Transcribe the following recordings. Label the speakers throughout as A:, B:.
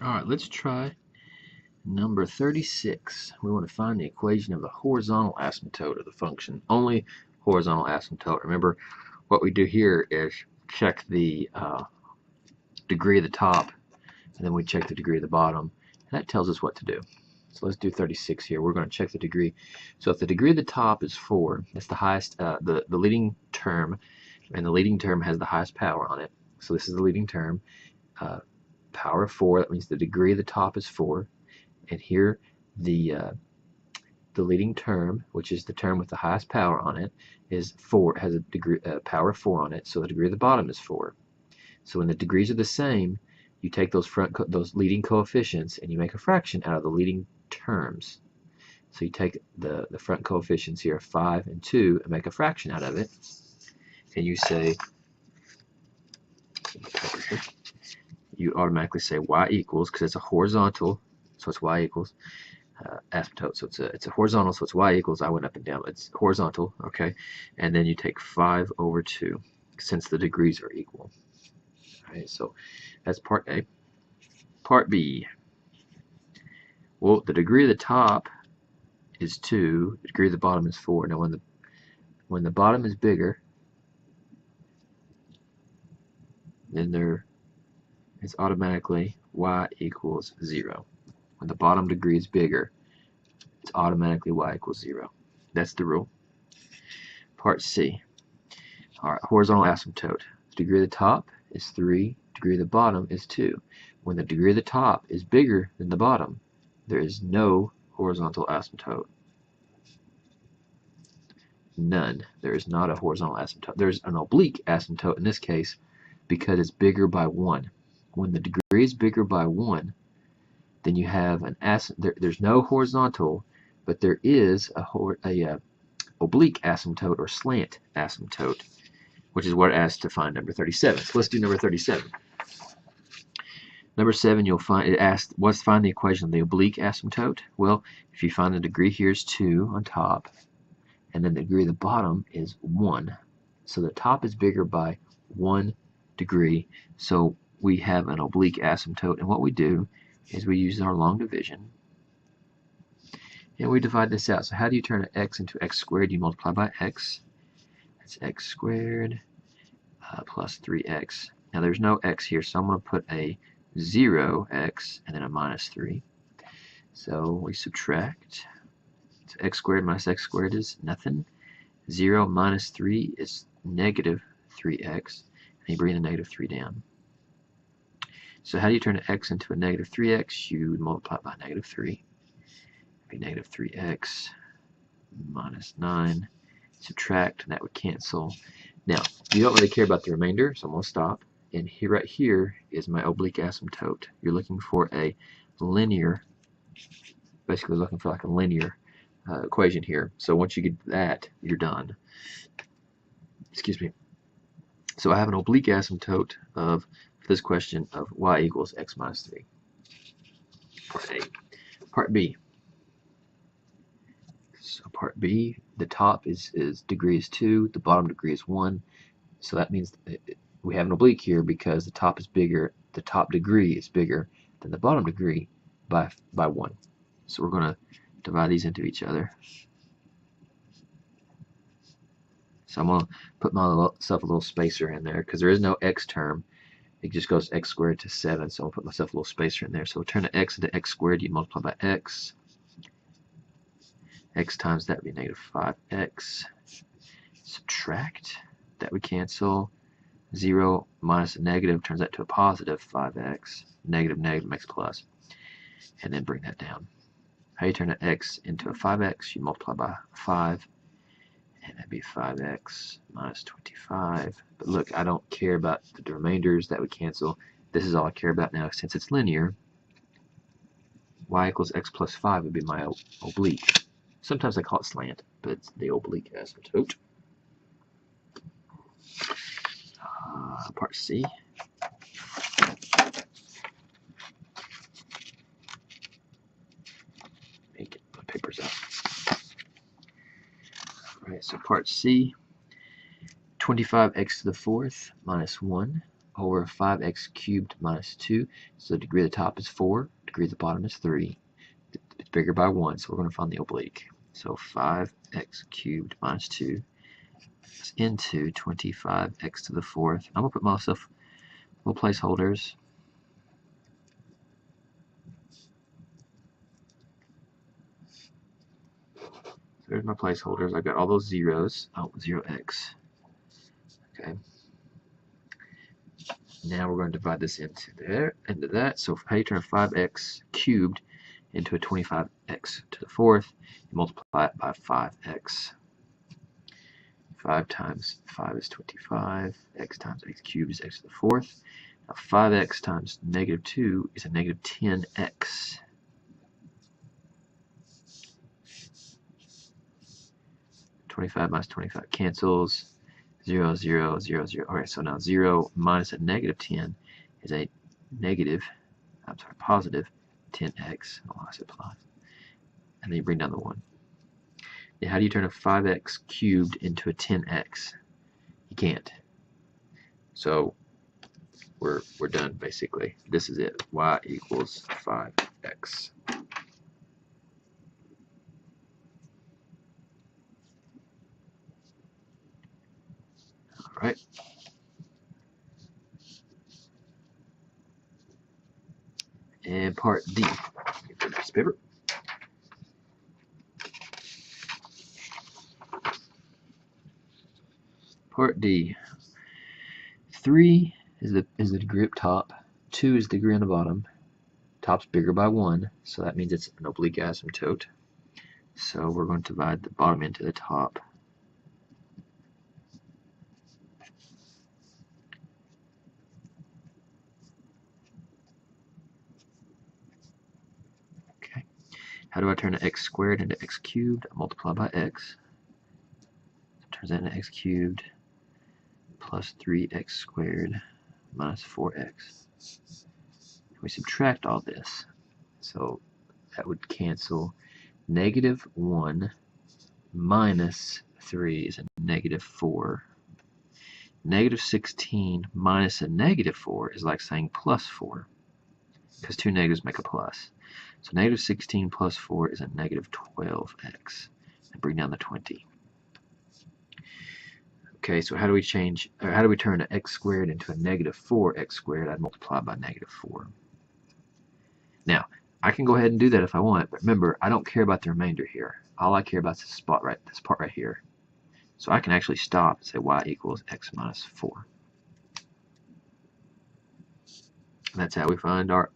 A: Alright, let's try number 36. We want to find the equation of the horizontal asymptote of the function. Only horizontal asymptote. Remember, what we do here is check the degree of the top, and then we check the degree of the bottom, and that tells us what to do. So let's do 36 here. We're going to check the degree. So if the degree of the top is 4, that's the highest, the leading term, and the leading term has the highest power on it. So this is the leading term. Power of 4, that means the degree of the top is 4. And here the leading term, which is the term with the highest power on it, is 4, has a degree power of 4 on it, so the degree of the bottom is 4. So when the degrees are the same, you take those leading coefficients and you make a fraction out of the leading terms. So you take the front coefficients here, 5 and 2, and make a fraction out of it, and you say, you automatically say y equals, because it's a horizontal, so it's y equals asymptote, so it's a horizontal, so it's y equals, I went up and down, it's horizontal, okay, and then you take 5 over 2, since the degrees are equal. Alright, so that's part A. Part B. Well, the degree of the top is 2, the degree of the bottom is 4. Now when the bottom is bigger, then there is automatically y equals 0. When the bottom degree is bigger, it's automatically y equals 0. That's the rule. Part C. Alright, horizontal asymptote. The degree of the top is 3, degree of the bottom is 2. When the degree of the top is bigger than the bottom, there is no horizontal asymptote. None. There is not a horizontal asymptote. There's an oblique asymptote in this case because it's bigger by 1. When the degree is bigger by 1, then you have an there's no horizontal, but there is a oblique asymptote or slant asymptote, which is what it asks to find number 37. So let's do number 37. Number 7, you'll find it asks, find the equation of the oblique asymptote. Well, if you find the degree here is 2 on top, and then the degree of the bottom is 1. So the top is bigger by 1 degree. So we have an oblique asymptote, and what we do is we use our long division, and we divide this out. So how do you turn an x into x squared? You multiply by x. That's x squared plus 3x. Now there's no x here, so I'm going to put a 0x and then a minus 3. So we subtract. So x squared minus x squared is nothing. 0 minus 3 is negative 3x. And you bring the negative 3 down. So how do you turn an x into a negative 3x? You multiply by negative 3. It'd be negative 3x minus 9. Subtract, and that would cancel. Now, you don't really care about the remainder, so I'm going to stop. And here, right here is my oblique asymptote. You're looking for a linear, basically looking for like a linear equation here. So once you get that, you're done. Excuse me. So I have an oblique asymptote of, for this question, of y equals x minus 3. Part A. Part B. So part B, the top is degree is 2, the bottom degree is 1. So that means we have an oblique here because the top is bigger, the top degree is bigger than the bottom degree by 1. So we're going to divide these into each other. So I'm going to put myself a little spacer in there because there is no x term. It just goes x squared to 7, so I'll put myself a little spacer in there. So we'll turn the x into x squared, you multiply by x. X times that would be negative 5x. Subtract, that would cancel. 0 minus a negative turns that to a positive 5x. Negative, negative makes plus. And then bring that down. How you turn an x into a 5x? You multiply by 5. And that'd be 5x minus 25. But look, I don't care about the remainders. That would cancel. This is all I care about now. Since it's linear, y equals x plus 5 would be my oblique. Sometimes I call it slant, but it's the oblique asymptote. Part C. Get my papers out. Alright, so part C. 25x to the 4th minus 1 over 5x cubed minus 2. So the degree of the top is 4, degree of the bottom is 3. It's bigger by 1, so we're going to find the oblique. So 5x cubed minus 2 is into 25x to the 4th. I'm going to put myself little placeholders. So there's my placeholders. I've got all those zeros. Oh, 0x. Okay. Now we're going to divide this into that. So how do you turn a 5x cubed into a 25x to the 4th? You multiply it by 5x. 5 times 5 is 25. X times x cubed is x to the 4th. Now 5x times negative 2 is a negative 10x. (25 minus 25 cancels. 0, 0, 0, 0. Alright, so now 0 minus a negative 10 is a positive 10x. Oh, I said plus. And then you bring down the 1. Now, how do you turn a 5x cubed into a 10x? You can't. So we're done basically. This is it. Y equals 5x. All right. And part D. Get the next paper. Part D. 3 is the degree up top. 2 is the degree on the bottom. Top's bigger by 1, so that means it's an oblique asymptote. So we're going to divide the bottom into the top. Okay. How do I turn an x squared into x cubed? I multiply by x. So it turns that into x cubed plus 3x squared minus 4x. We subtract all this. So that would cancel. Negative 1 minus 3 is a negative 4. Negative 16 minus a negative 4 is like saying plus 4, because two negatives make a plus. So negative 16 plus 4 is a negative 12x. And bring down the 20. Okay, so how do we turn an x squared into a negative 4x squared? I'd multiply by negative 4. Now, I can go ahead and do that if I want, but remember, I don't care about the remainder here. All I care about is this part right here. So I can actually stop and say y equals x minus 4. That's how we find our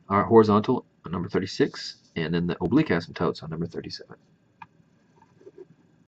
A: horizontal on number 36, and then the oblique asymptotes on number 37.